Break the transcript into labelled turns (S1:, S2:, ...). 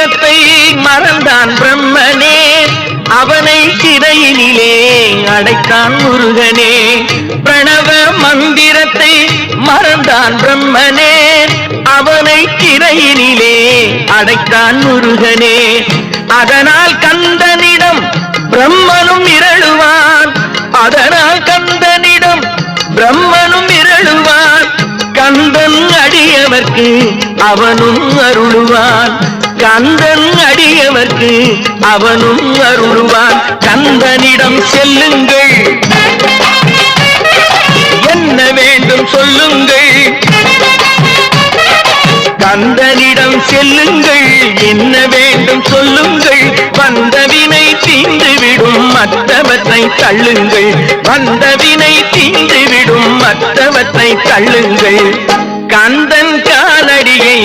S1: மந்திரத்தை மறந்தான் பிரம்மனே, அவனை சிறையினிலே அடைத்தான் முருகனே. பிரணவ மந்திரத்தை மறந்தான் பிரம்மனே, அவனை சிறையினிலே அடைத்தான் முருகனே. அதனால் கந்தனிடம் பிரம்மனும் இரழுவான், அதனால் கந்தனிடம் பிரம்மனும் இரழுவான். கந்தன் அடியவர்க்கு அவனும் அருளுவான், கந்தன் அடியவர்க்கு அவனும் அருளுவான். கந்தனிடம் செல்லுங்கள், என்ன வேண்டும் சொல்லுங்கள். கந்தனிடம் செல்லுங்கள், என்ன வேண்டும் சொல்லுங்கள். வந்தவினை தீந்துவிடும் மற்றவற்றை தள்ளுங்கள், வந்தவினை தீந்துவிடும் மற்றவற்றை தள்ளுங்கள். கந்தன் காலடியை